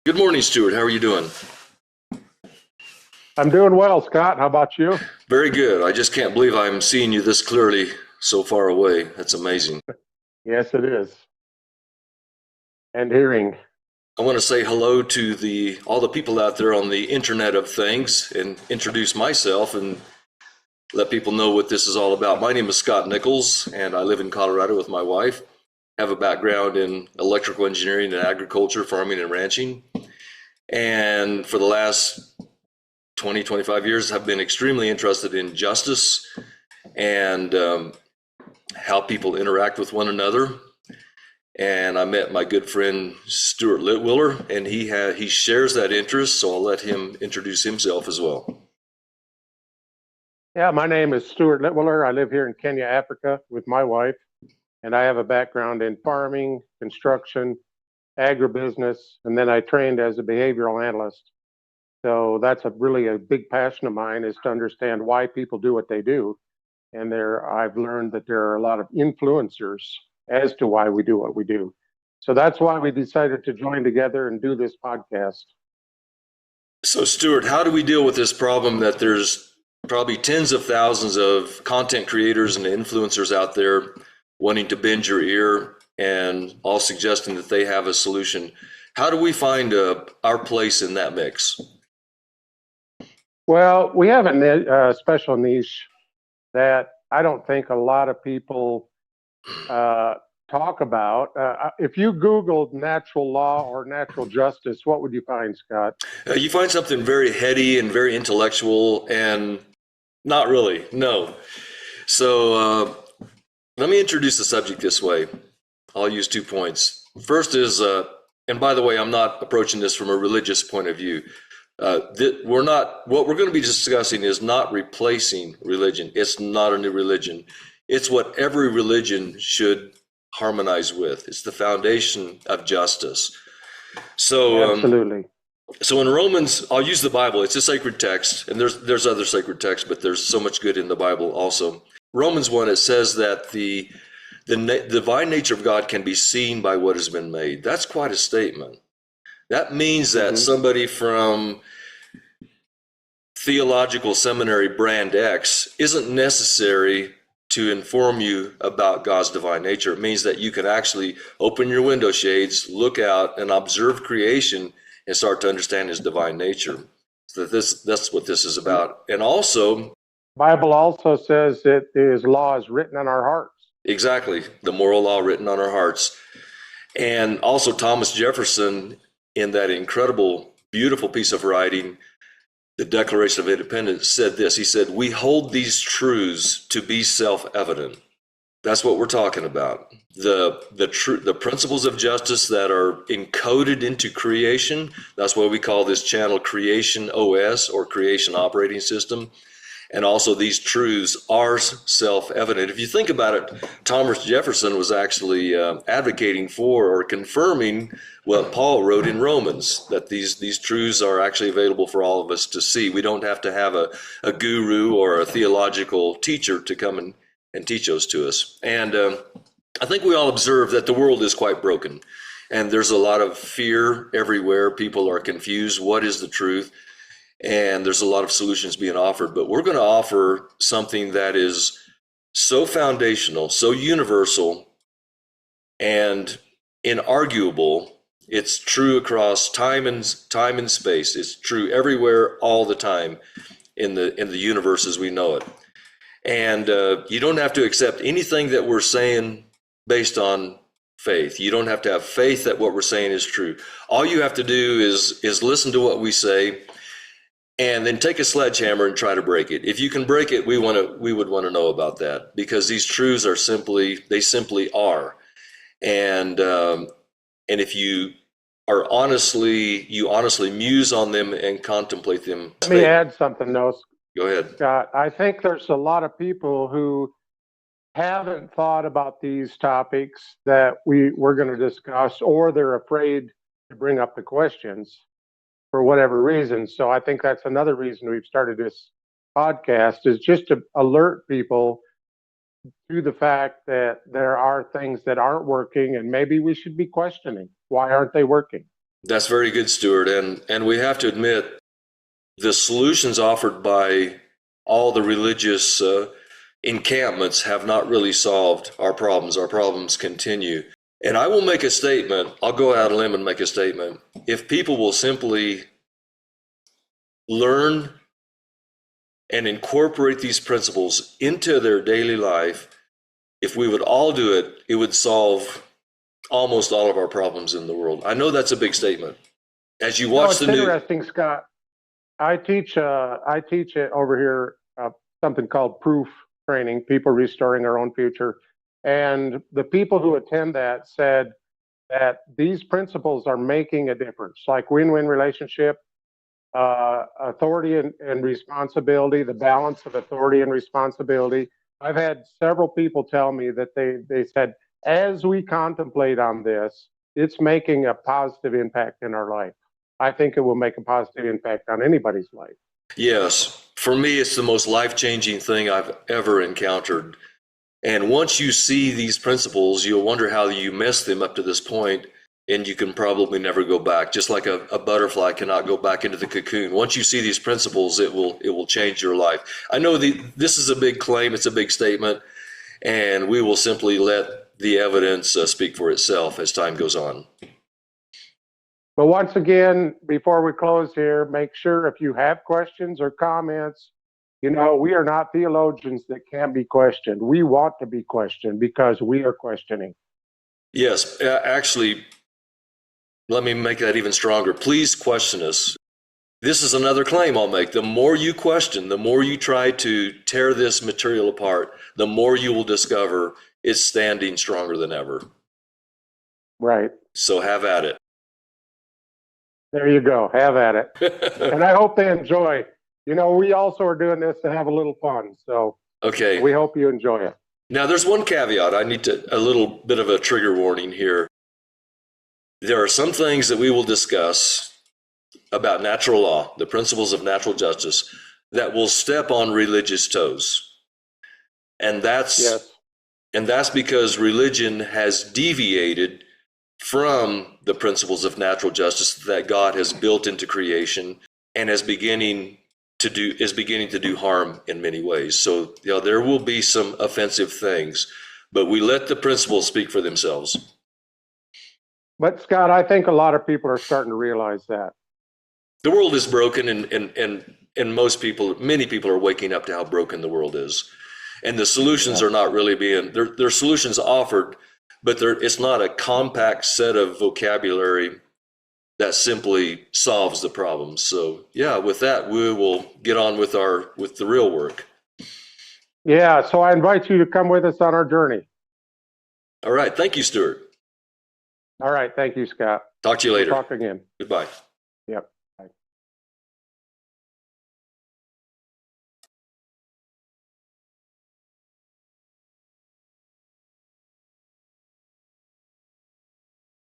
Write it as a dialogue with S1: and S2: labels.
S1: Good morning, Stuart. How are you doing?
S2: I'm doing well, Scott. How about you?
S1: Very good. I just can't believe I'm seeing you this clearly so far away. That's amazing.
S2: Yes, it is. And hearing.
S1: I want to say hello to the all the people out there on the Internet of Things and introduce myself and let people know what this is all about. My name is Scott Nichols, and I live in Colorado with my wife. I have a background in electrical engineering and agriculture, farming and ranching. And for the last 20, 25 years, have been extremely interested in justice and how people interact with one another. And I met my good friend Stuart Litwiller, and he shares that interest. So I'll let him introduce himself as well.
S2: Yeah, my name is Stuart Litwiller. I live here in Kenya, Africa with my wife, and I have a background in farming, construction, agribusiness, and then I trained as a behavioral analyst. So that's really a big passion of mine is to understand why people do what they do. And I've learned that there are a lot of influencers as to why we do what we do. So that's why we decided to join together and do this podcast.
S1: So, Stuart, how do we deal with this problem that there's probably tens of thousands of content creators and influencers out there wanting to bend your ear and all suggesting that they have a solution? How do we find our place in that mix?
S2: Well, we have a special niche that I don't think a lot of people uh, talk about. If you Googled natural law or natural justice, what would you find, Scott?
S1: You find something very heady and very intellectual, and not really, no. So, let me introduce the subject this way. I'll use 2 points. First is, and by the way, I'm not approaching this from a religious point of view. We're not, what we're going to be discussing is not replacing religion. It's not a new religion. It's what every religion should harmonize with. It's the foundation of justice. So,
S2: Absolutely.
S1: so in Romans, I'll use the Bible. It's a sacred text, and there's other sacred texts, but there's so much good in the Bible also. Romans 1, it says that the divine nature of God can be seen by what has been made. That's quite a statement. That means that
S2: Hmm.
S1: somebody from theological seminary brand X isn't necessary to inform you about God's divine nature. It means that you can actually open your window shades, look out, and observe creation and start to understand his divine nature. So that's what this is about. And also,
S2: Bible also says that his law is written on our hearts.
S1: exactly, the moral law written on our hearts. And also Thomas Jefferson, in that incredible, beautiful piece of writing, the Declaration of Independence, said this. He said, "We hold these truths to be self-evident." That's what we're talking about. The principles of justice that are encoded into creation. That's why we call this channel Creation OS, or Creation Operating System. And also, these truths are self-evident. If you think about it, Thomas Jefferson was actually advocating for or confirming what Paul wrote in Romans, that these truths are actually available for all of us to see. We don't have to have a guru or a theological teacher to come and teach those to us. And I think we all observe that the world is quite broken, and there's a lot of fear everywhere. People are confused. What is the truth? And there's a lot of solutions being offered, but we're going to offer something that is so foundational, so universal, and inarguable. It's true across time and space. It's true everywhere, all the time, in the universe as we know it. And you don't have to accept anything that we're saying based on faith. You don't have to have faith that what we're saying is true. All you have to do is listen to what we say, and then take a sledgehammer and try to break it. If you can break it, we would want to know about that, because these truths are simply are. And if you honestly muse on them and contemplate them.
S2: Let me add something, though,
S1: Go ahead.
S2: Scott. I think there's a lot of people who haven't thought about these topics that we're going to discuss, or they're afraid to bring up the questions for whatever reason. So I think that's another reason we've started this podcast, is just to alert people to the fact that there are things that aren't working, and maybe we should be questioning why aren't they working.
S1: That's very good, Stuart. And we have to admit the solutions offered by all the religious encampments have not really solved our problems. Our problems continue. And I will make a statement. I'll go out on a limb and make a statement. If people will simply learn and incorporate these principles into their daily life, if we would all do it, it would solve almost all of our problems in the world. I know that's a big statement. As you watch the
S2: it's
S1: news.
S2: interesting, Scott. I teach it over here, something called proof training, people restoring their own future. And the people who attend that said that these principles are making a difference, like win-win relationship, authority and responsibility, the balance of authority and responsibility. I've had several people tell me that they said, as we contemplate on this, it's making a positive impact in our life. I think it will make a positive impact on anybody's life.
S1: Yes. For me, it's the most life-changing thing I've ever encountered. And once you see these principles, you'll wonder how you missed them up to this point, and you can probably never go back. Just like a butterfly cannot go back into the cocoon. Once you see these principles, it will change your life. I know this is a big claim, it's a big statement, and we will simply let the evidence speak for itself as time goes on.
S2: But once again, before we close here, make sure if you have questions or comments, we are not theologians that can't be questioned. We want to be questioned because we are questioning.
S1: Yes, actually, let me make that even stronger. Please question us. This is another claim I'll make. The more you question, the more you try to tear this material apart, the more you will discover it's standing stronger than ever.
S2: Right.
S1: So have at it.
S2: There you go. Have at it. And I hope they enjoy. We also are doing this to have a little fun. So
S1: okay.
S2: We hope you enjoy it.
S1: Now, there's one caveat. I need a little bit of a trigger warning here. There are some things that we will discuss about natural law, the principles of natural justice, that will step on religious toes. And that's because religion has deviated from the principles of natural justice that God has built into creation and is beginning to do harm in many ways. So there will be some offensive things, but we let the principles speak for themselves.
S2: But Scott, I think a lot of people are starting to realize that.
S1: The world is broken, and many people are waking up to how broken the world is. And the solutions are not really there are solutions offered, but it's not a compact set of vocabulary that simply solves the problem. So with that, we will get on with the real work.
S2: Yeah, so I invite you to come with us on our journey.
S1: All right. Thank you, Stuart.
S2: All right. Thank you, Scott.
S1: Talk to you later.
S2: We'll talk again.
S1: Goodbye.